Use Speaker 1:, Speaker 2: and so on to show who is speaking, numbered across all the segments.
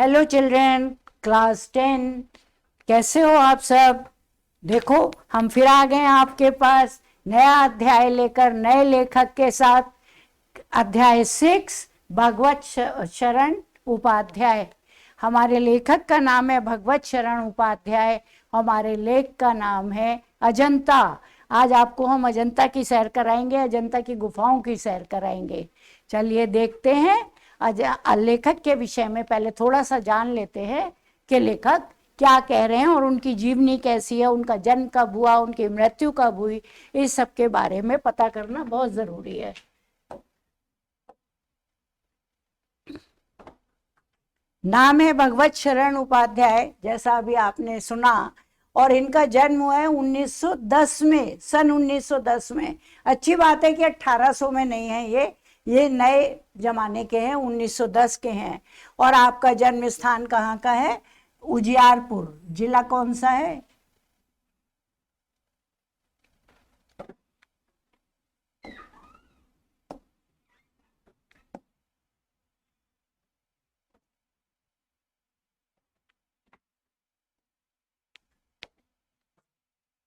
Speaker 1: Hello children, class 10। कैसे हो आप सब? देखो, हम फिर आ गए आपके पास नया अध्याय लेकर, नए लेखक के साथ। अध्याय 6, भगवत शरण उपाध्याय। हमारे लेखक का नाम है भगवत शरण उपाध्याय। हमारे लेख का नाम है अजंता। आज आपको हम अजंता की सैर कराएंगे, अजंता की गुफाओं की सैर कराएंगे। चलिए देखते हैं। लेखक के विषय में पहले थोड़ा सा जान लेते हैं कि लेखक क्या कह रहे हैं और उनकी जीवनी कैसी है, उनका जन्म कब हुआ, उनकी मृत्यु कब हुई। इस सब के बारे में पता करना बहुत जरूरी है। नाम है भगवत शरण उपाध्याय, जैसा अभी आपने सुना। और इनका जन्म हुआ है 1910 में, सन 1910 में। अच्छी बात है कि 1800 में नहीं है ये नए जमाने के हैं, 1910 के हैं। और आपका जन्म स्थान कहाँ का है? उजियारपुर। जिला कौन सा है?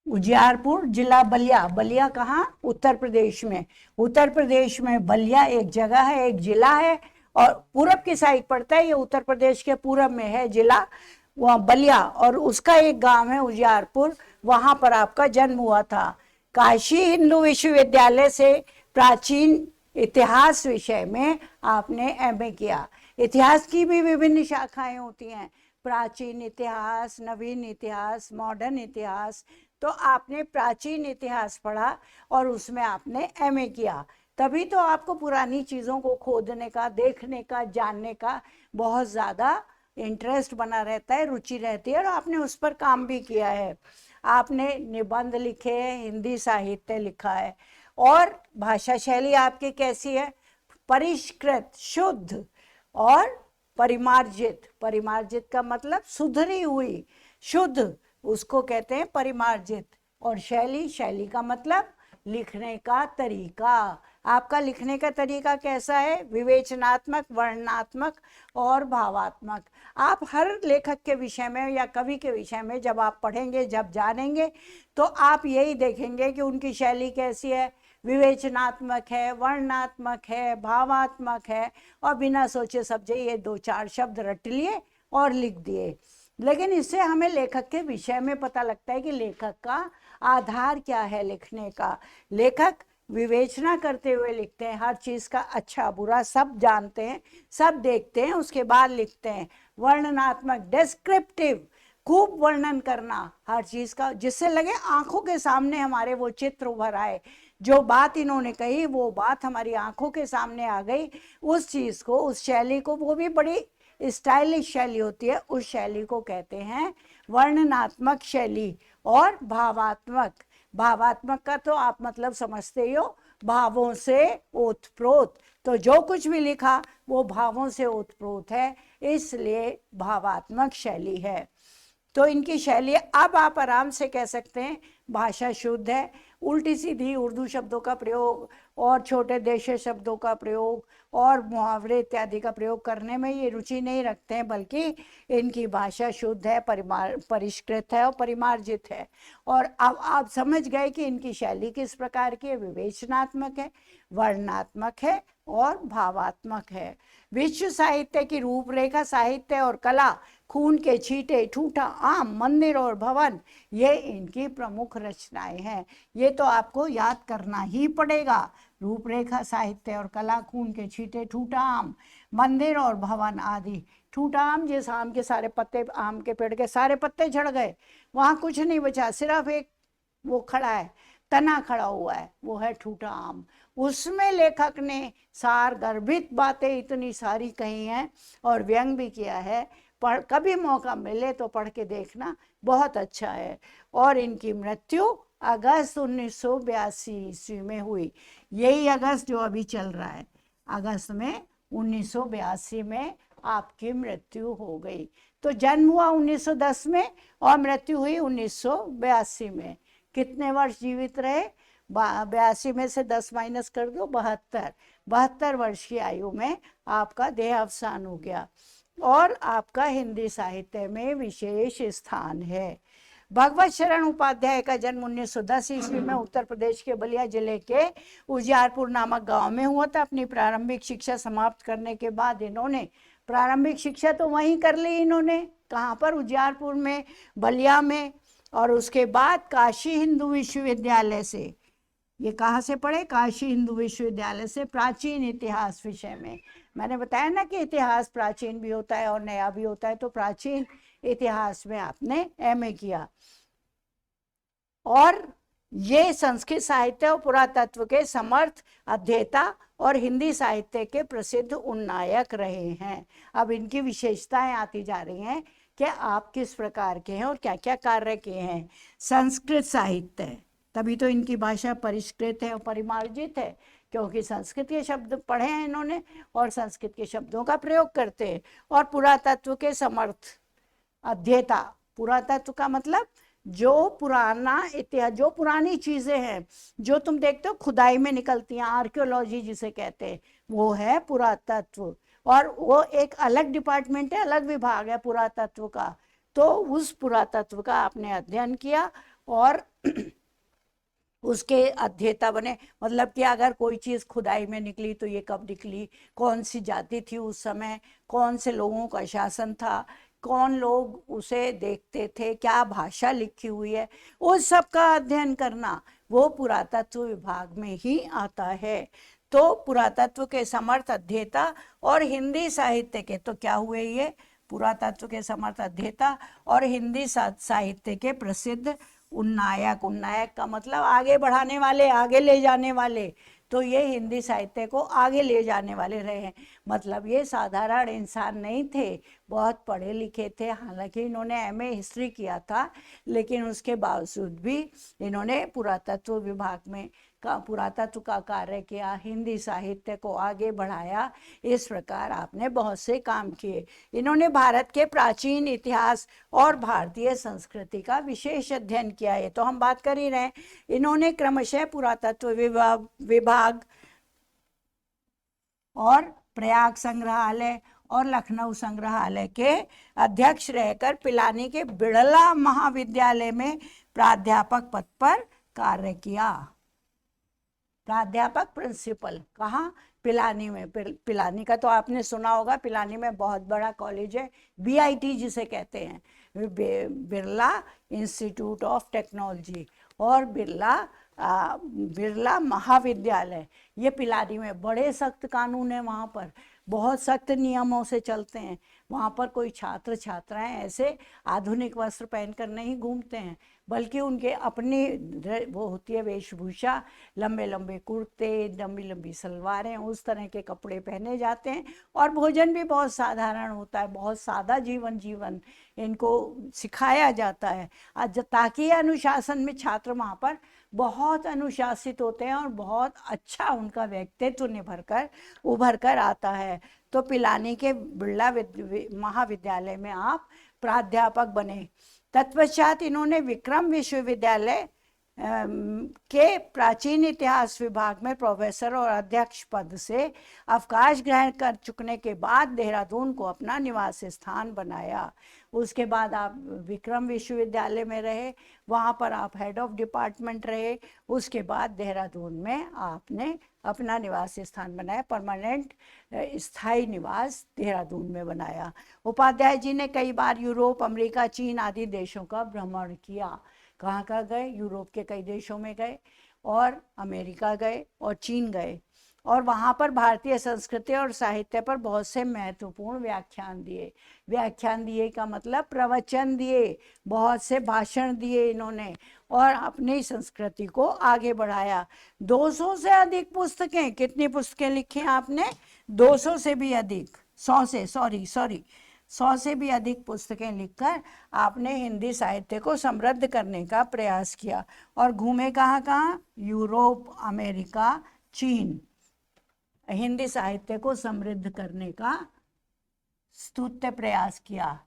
Speaker 1: उजियारपुर, जिला बलिया। बलिया कहाँ? उत्तर प्रदेश में। उत्तर प्रदेश में बलिया एक जगह है, एक जिला है। और पूरब की साइड पड़ता है, ये उत्तर प्रदेश के पूरब में है जिला, वहाँ बलिया। और उसका एक गांव है उजियारपुर, वहां पर आपका जन्म हुआ था। काशी हिंदू विश्वविद्यालय से प्राचीन इतिहास विषय में आपने एमए किया। इतिहास की भी विभिन्न शाखाएं होती हैं, प्राचीन इतिहास, नवीन इतिहास, मॉडर्न इतिहास। तो आपने प्राचीन इतिहास पढ़ा और उसमें आपने एमए किया। तभी तो आपको पुरानी चीज़ों को खोदने का, देखने का, जानने का बहुत ज़्यादा इंटरेस्ट बना रहता है, रुचि रहती है, और आपने उस पर काम भी किया है। आपने निबंध लिखे हैं, हिंदी साहित्य लिखा है। और भाषा शैली आपकी कैसी है? परिष्कृत, शुद्ध और परिमार्जित। परिमार्जित का मतलब सुधरी हुई, शुद्ध, उसको कहते हैं परिमार्जित। और शैली, शैली का मतलब लिखने का तरीका। आपका लिखने का तरीका कैसा है? विवेचनात्मक, वर्णनात्मक और भावात्मक। आप हर लेखक के विषय में या कवि के विषय में जब आप पढ़ेंगे, जब जानेंगे, तो आप यही देखेंगे कि उनकी शैली कैसी है। विवेचनात्मक है, वर्णनात्मक है, भावात्मक है, और बिना सोचे समझे ये दो चार शब्द रट लिए और लिख दिए। लेकिन इससे हमें लेखक के विषय में पता लगता है कि लेखक का आधार क्या है लिखने का। लेखक विवेचना करते हुए लिखते हैं, हर चीज़ का अच्छा बुरा सब जानते हैं, सब देखते हैं, उसके बाद लिखते हैं। वर्णनात्मक, डिस्क्रिप्टिव, खूब वर्णन करना हर चीज़ का, जिससे लगे आंखों के सामने हमारे वो चित्र उभर आए। जो बात इन्होंने कही वो बात हमारी आंखों के सामने आ गई। उस चीज़ को, उस शैली को, वो भी बड़ी स्टाइलिश शैली होती है, उस शैली को कहते हैं वर्णनात्मक शैली। और भावात्मक, भावात्मक का तो आप मतलब समझते ही हो, भावों से ओतप्रोत। तो जो कुछ भी लिखा वो भावों से ओतप्रोत है, इसलिए भावात्मक शैली है। तो इनकी शैली, अब आप आराम से कह सकते हैं भाषा शुद्ध है। उल्टी सीधी उर्दू शब्दों का प्रयोग और छोटे देशे शब्दों का प्रयोग और मुहावरे इत्यादि का प्रयोग करने में ये रुचि नहीं रखते हैं, बल्कि इनकी भाषा शुद्ध है, परिष्कृत है और परिमार्जित है। और अब आप समझ गए कि इनकी शैली किस प्रकार की है। विवेचनात्मक है, वर्णनात्मक है और भावात्मक है। विश्व साहित्य की रूपरेखा, साहित्य और कला, खून के छींटे, ठूठा आम, मंदिर और भवन, ये इनकी प्रमुख रचनाएं हैं। ये तो आपको याद करना ही पड़ेगा। रूपरेखा, साहित्य और कला, खून के छींटे, ठूठा आम, मंदिर और भवन आदि। ठूठा आम, जिस आम के सारे पत्ते, आम के पेड़ के सारे पत्ते झड़ गए, वहाँ कुछ नहीं बचा, सिर्फ एक वो खड़ा है, तना खड़ा हुआ है, वो है ठूठा आम। उसमें लेखक ने सार गर्भित बातें इतनी सारी कही हैं और व्यंग भी किया है। पढ़, कभी मौका मिले तो पढ़ के देखना, बहुत अच्छा है। और इनकी मृत्यु अगस्त 1982 ईस्वी में हुई। यही अगस्त जो अभी चल रहा है, अगस्त में 1982 में आपकी मृत्यु हो गई। तो जन्म हुआ 1910 में और मृत्यु हुई 1982 में। कितने वर्ष जीवित रहे? 82 में से 10 माइनस कर दो, 72। 72 वर्ष की आयु में आपका देहावसान हो गया। और आपका हिंदी साहित्य में विशेष स्थान है। भगवत शरण उपाध्याय का जन्म 1910 ईस्वी में उत्तर प्रदेश के बलिया जिले के उजियारपुर नामक गांव में हुआ था। अपनी प्रारंभिक शिक्षा समाप्त करने के बाद इन्होंने प्रारंभिक शिक्षा तो वहीं कर ली इन्होंने, कहाँ पर, उजियारपुर में, बलिया में। और उसके बाद काशी हिंदू विश्वविद्यालय से, ये कहाँ से पढ़े, काशी हिंदू विश्वविद्यालय से प्राचीन इतिहास विषय में। मैंने बताया ना कि इतिहास प्राचीन भी होता है और नया भी होता है, तो प्राचीन इतिहास में आपने एमए किया। और ये संस्कृत साहित्य और पुरातत्व के समर्थ अध्येता और हिंदी साहित्य के प्रसिद्ध उन्नायक रहे हैं। अब इनकी विशेषताएं आती जा रही हैं कि आप किस प्रकार के हैं और क्या क्या कार्य किए हैं। संस्कृत साहित्य, तभी तो इनकी भाषा परिष्कृत है और परिमार्जित है, क्योंकि संस्कृत के शब्द पढ़े हैं इन्होंने और संस्कृत के शब्दों का प्रयोग करते हैं। और पुरातत्व के समर्थ अध्येता, पुरातत्व का मतलब जो पुराना इतिहास, जो पुरानी चीजें हैं जो तुम देखते हो खुदाई में निकलती हैं, आर्कियोलॉजी जिसे कहते हैं, वो है पुरातत्व। और वो एक अलग डिपार्टमेंट है, अलग विभाग है पुरातत्व का। तो उस पुरातत्व का आपने अध्ययन किया और उसके अध्येता बने। मतलब कि अगर कोई चीज़ खुदाई में निकली तो ये कब निकली, कौन सी जाति थी उस समय, कौन से लोगों का शासन था, कौन लोग उसे देखते थे, क्या भाषा लिखी हुई है, उस सब का अध्ययन करना वो पुरातत्व विभाग में ही आता है। तो पुरातत्व के समर्थ अध्येता और हिंदी साहित्य के, तो क्या हुए ये, पुरातत्व के समर्थ अध्येता और हिंदी साहित्य के प्रसिद्ध उन्नायक। उन्नायक का मतलब आगे बढ़ाने वाले, आगे ले जाने वाले। तो ये हिंदी साहित्य को आगे ले जाने वाले रहे हैं। मतलब ये साधारण इंसान नहीं थे, बहुत पढ़े लिखे थे। हालांकि इन्होंने एमए हिस्ट्री किया था, लेकिन उसके बावजूद भी इन्होंने पुरातत्व विभाग में पुरातत्व का कार्य किया, हिंदी साहित्य को आगे बढ़ाया। इस प्रकार आपने बहुत से काम किए। इन्होंने भारत के प्राचीन इतिहास और भारतीय संस्कृति का विशेष अध्ययन किया है, तो हम बात कर ही रहे हैं। इन्होंने क्रमशः पुरातत्व विभाग और प्रयाग संग्रहालय और लखनऊ संग्रहालय के अध्यक्ष रहकर पिलानी के बिड़ला महाविद्यालय में प्राध्यापक पद पर कार्य किया। प्राध्यापक, प्रिंसिपल, कहाँ, पिलानी में। पिलानी का तो आपने सुना होगा, पिलानी में बहुत बड़ा कॉलेज है, बीआईटी जिसे कहते हैं, बिरला इंस्टीट्यूट ऑफ टेक्नोलॉजी और बिरला महाविद्यालय। ये पिलानी में बड़े सख्त कानून है, वहाँ पर बहुत सख्त नियमों से चलते हैं। वहाँ पर कोई छात्र छात्राएं ऐसे आधुनिक वस्त्र पहनकर नहीं घूमते हैं, बल्कि उनके अपनी वो होती है वेशभूषा, लंबे लंबे कुर्ते, लंबी लंबी सलवारें, उस तरह के कपड़े पहने जाते हैं। और भोजन भी बहुत साधारण होता है, बहुत सादा जीवन इनको सिखाया जाता है, ताकि अनुशासन में छात्र वहाँ पर बहुत अनुशासित होते हैं और बहुत अच्छा उनका व्यक्तित्व उभर कर आता है। तो पिलानी के बिरला महाविद्यालय में आप प्राध्यापक बने। तत्पश्चात इन्होंने विक्रम विश्वविद्यालय के प्राचीन इतिहास विभाग में प्रोफेसर और अध्यक्ष पद से अवकाश ग्रहण कर चुकने के बाद देहरादून को अपना निवास स्थान बनाया। उसके बाद आप विक्रम विश्वविद्यालय में रहे, वहाँ पर आप हेड ऑफ डिपार्टमेंट रहे। उसके बाद देहरादून में आपने अपना निवास स्थान बनाया, परमानेंट स्थायी निवास देहरादून में बनाया। उपाध्याय जी ने कई बार यूरोप, अमेरिका, चीन आदि देशों का भ्रमण किया। कहाँ कहाँ गए, यूरोप के कई देशों में गए और अमेरिका गए और चीन गए, और वहाँ पर भारतीय संस्कृति और साहित्य पर बहुत से महत्वपूर्ण व्याख्यान दिए का मतलब प्रवचन दिए, बहुत से भाषण दिए इन्होंने और अपनी संस्कृति को आगे बढ़ाया। 200 से अधिक पुस्तकें, कितनी पुस्तकें लिखी आपने, 200 से भी अधिक, 100 से भी अधिक पुस्तकें लिखकर आपने हिंदी साहित्य को समृद्ध करने का प्रयास किया। और घूमे कहाँ कहाँ, यूरोप, अमेरिका, चीन। हिंदी साहित्य को समृद्ध करने का स्तुत्य प्रयास किया।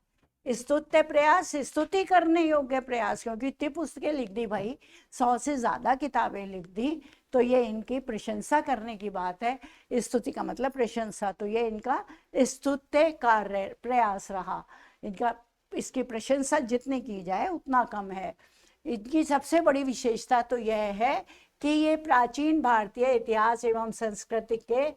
Speaker 1: स्तुत्य प्रयास, स्तुति करने योग्य प्रयास, क्योंकि इतनी पुस्तकें लिख दी भाई, 100 से ज्यादा किताबें लिख दी, तो ये इनकी प्रशंसा करने की बात है। स्तुति का मतलब प्रशंसा, तो ये इनका स्तुत्य कार्य प्रयास रहा इनका। इसकी प्रशंसा जितनी की जाए उतना कम है। इनकी सबसे बड़ी विशेषता तो यह है कि ये प्राचीन भारतीय इतिहास एवं संस्कृति के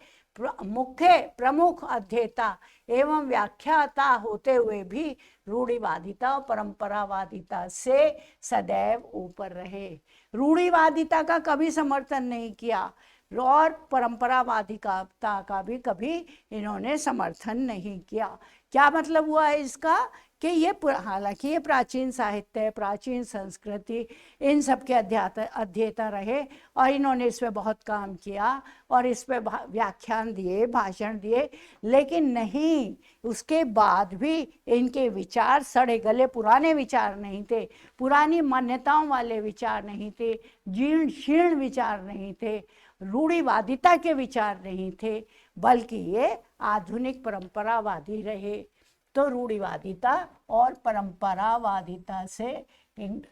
Speaker 1: मुख्य प्रमुख अध्येता एवं व्याख्याता होते हुए भी रूढ़िवादिता और परंपरावादिता से सदैव ऊपर रहे। रूढ़िवादिता का कभी समर्थन नहीं किया और परंपरावादिता का भी कभी इन्होंने समर्थन नहीं किया। क्या मतलब हुआ है इसका कि ये हालांकि ये प्राचीन साहित्य, प्राचीन संस्कृति, इन सब के अध्येता रहे और इन्होंने इस पर बहुत काम किया और इस पर व्याख्यान दिए, भाषण दिए, लेकिन नहीं, उसके बाद भी इनके विचार सड़े गले पुराने विचार नहीं थे, पुरानी मान्यताओं वाले विचार नहीं थे, जीर्ण शीर्ण विचार नहीं थे, रूढ़िवादिता के विचार नहीं थे, बल्कि ये आधुनिक परंपरावादी रहे। तो रूढ़िवादिता और परंपरावादिता से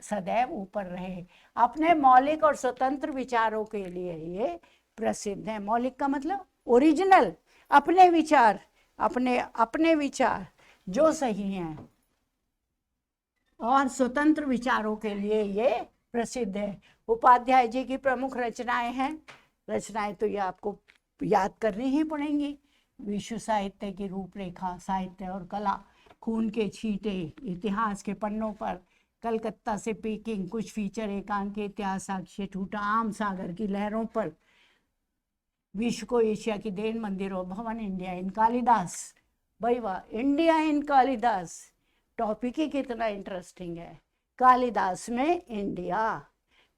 Speaker 1: सदैव ऊपर रहे। अपने मौलिक और स्वतंत्र विचारों के लिए ये प्रसिद्ध है। मौलिक का मतलब ओरिजिनल, अपने विचार, अपने विचार जो सही हैं, और स्वतंत्र विचारों के लिए ये प्रसिद्ध है। उपाध्याय जी की प्रमुख रचनाएं हैं। रचनाएं तो ये आपको याद करनी ही पड़ेंगी। विश्व साहित्य की रूपरेखा, साहित्य और कला, खून के छींटे, इतिहास के पन्नों पर, कलकत्ता से पीकिंग, कुछ फीचर, एकांक, इतिहास, साक्ष्य ठूठा, आम सागर की लहरों पर, विश्व को एशिया की देन, मंदिर और भवन, इंडिया इन कालिदास। भाई वाह, इंडिया इन कालिदास, टॉपिक ही कितना इंटरेस्टिंग है। कालिदास में इंडिया,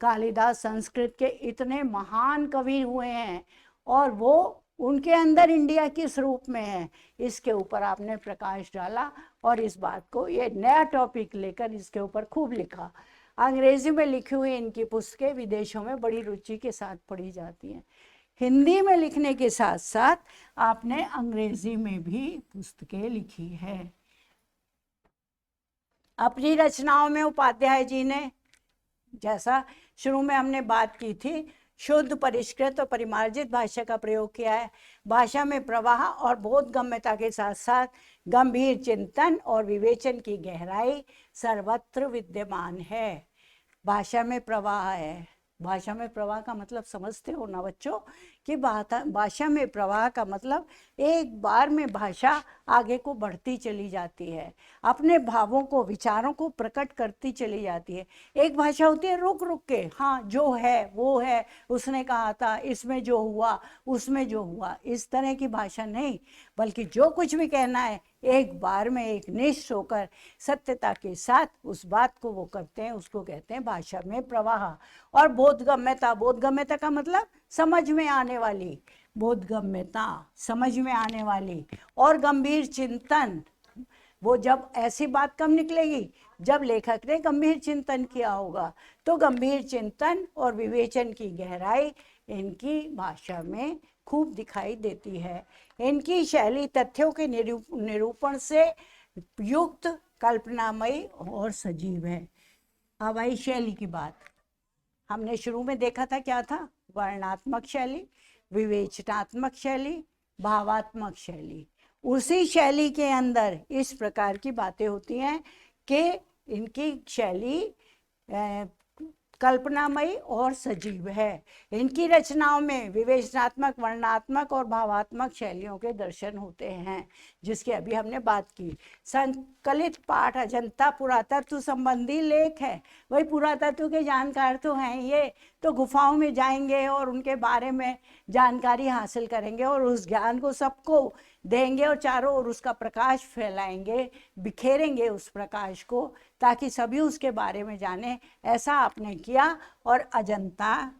Speaker 1: कालिदास संस्कृत के इतने महान कवि हुए हैं और वो उनके अंदर इंडिया किस रूप में है, इसके ऊपर आपने प्रकाश डाला और इस बात को, ये नया टॉपिक लेकर इसके ऊपर खूब लिखा। अंग्रेजी में लिखी हुई इनकी पुस्तकें विदेशों में बड़ी रुचि के साथ पढ़ी जाती हैं। हिंदी में लिखने के साथ साथ आपने अंग्रेजी में भी पुस्तकें लिखी है। अपनी रचनाओं में उपाध्याय जी ने, जैसा शुरू में हमने बात की थी, शुद्ध, परिष्कृत और परिमार्जित भाषा का प्रयोग किया है। भाषा में प्रवाह और बोधगम्यता के साथ साथ गंभीर चिंतन और विवेचन की गहराई सर्वत्र विद्यमान है। भाषा में प्रवाह है। भाषा में प्रवाह का मतलब समझते हो ना बच्चों, कि भाषा में प्रवाह का मतलब एक बार में भाषा आगे को बढ़ती चली जाती है, अपने भावों को, विचारों को प्रकट करती चली जाती है। एक भाषा होती है रुक रुक के, हाँ जो है वो है, उसने कहा था, इसमें जो हुआ, उसमें जो हुआ, इस तरह की भाषा नहीं, बल्कि जो कुछ भी कहना है एक बार में एक निष्ठ होकर सत्यता के साथ उस बात को वो करते हैं, उसको कहते हैं भाषा में प्रवाह। और बोधगम्यता, बोधगम्यता का मतलब समझ में आने वाली, बोधगम्यता समझ में आने वाली। और गंभीर चिंतन, वो जब ऐसी बात कम निकलेगी जब लेखक ने गंभीर चिंतन किया होगा, तो गंभीर चिंतन और विवेचन की गहराई इनकी भाषा में खूब दिखाई देती है। इनकी शैली तथ्यों के निरूपण से युक्त, कल्पनामयी और सजीव है। अब आई शैली की बात। हमने शुरू में देखा था क्या था, वर्णात्मक शैली, विवेचनात्मक शैली, भावात्मक शैली। उसी शैली के अंदर इस प्रकार की बातें होती हैं कि इनकी शैली कल्पनामयी और सजीव है। इनकी रचनाओं में विवेचनात्मक, वर्णनात्मक और भावात्मक शैलियों के दर्शन होते हैं, जिसकी अभी हमने बात की। संकलित पाठ अजंता पुरातत्व संबंधी लेख है। वही पुरातत्व के जानकार तो हैं ये, तो गुफाओं में जाएंगे और उनके बारे में जानकारी हासिल करेंगे और उस ज्ञान को सबको देंगे और चारों ओर उसका प्रकाश फैलाएंगे, बिखेरेंगे उस प्रकाश को, ताकि सभी उसके बारे में जाने। ऐसा आपने किया और अजंता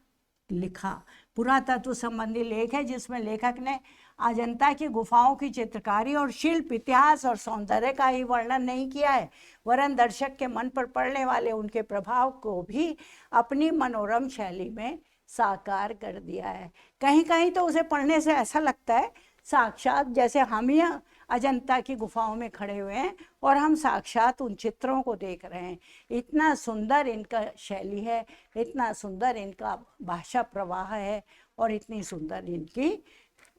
Speaker 1: लिखा। पुरातत्व संबंधी लेख है जिसमें लेखक ने अजंता की गुफाओं की चित्रकारी और शिल्प, इतिहास और सौंदर्य का ही वर्णन नहीं किया है, वरन दर्शक के मन पर पड़ने वाले उनके प्रभाव को भी अपनी मनोरम शैली में साकार कर दिया है। कहीं कहीं तो उसे पढ़ने से ऐसा लगता है साक्षात जैसे हम ही अजंता की गुफाओं में खड़े हुए हैं और हम साक्षात उन चित्रों को देख रहे हैं। इतना सुंदर इनका शैली है, इतना सुंदर इनका भाषा प्रवाह है और इतनी सुंदर इनकी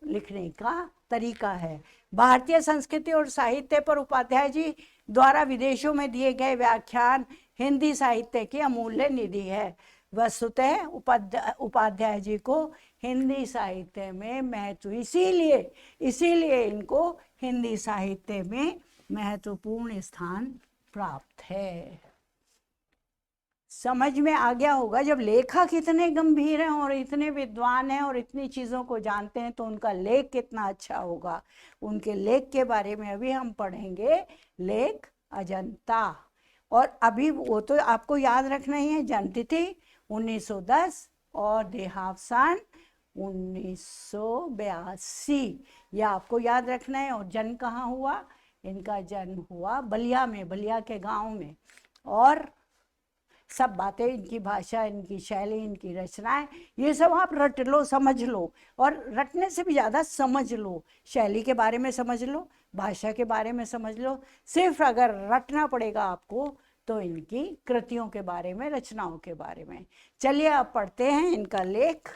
Speaker 1: लिखने का तरीका है। भारतीय संस्कृति और साहित्य पर उपाध्याय जी द्वारा विदेशों में दिए गए व्याख्यान हिंदी साहित्य की अमूल्य निधि है। वस्तुतः उपाध्याय जी को हिंदी साहित्य में महत्व, इसीलिए इनको हिंदी साहित्य में महत्वपूर्ण स्थान प्राप्त है। समझ में आ गया होगा, जब लेखक इतने गंभीर हैं और इतने विद्वान हैं और इतनी चीज़ों को जानते हैं तो उनका लेख कितना अच्छा होगा। उनके लेख के बारे में अभी हम पढ़ेंगे, लेख अजंता। और अभी वो तो आपको याद रखना ही है, जन्मतिथि 1910 और देहावसान 1982, यह आपको याद रखना है। और जन्म कहाँ हुआ? इनका जन्म हुआ बलिया में, बलिया के गांव में। और सब बातें, इनकी भाषा, इनकी शैली, इनकी रचनाएं, ये सब आप रट लो, समझ लो। और रटने से भी ज़्यादा समझ लो, शैली के बारे में समझ लो, भाषा के बारे में समझ लो। सिर्फ अगर रटना पड़ेगा आपको तो इनकी कृतियों के बारे में, रचनाओं के बारे में। चलिए अब पढ़ते हैं इनका लेख।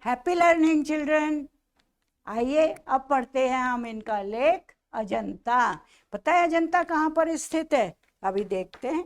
Speaker 1: Happy learning children. आइए अब पढ़ते हैं हम इनका लेख अजंता। पता है अजंता कहाँ पर स्थित है? अभी देखते हैं।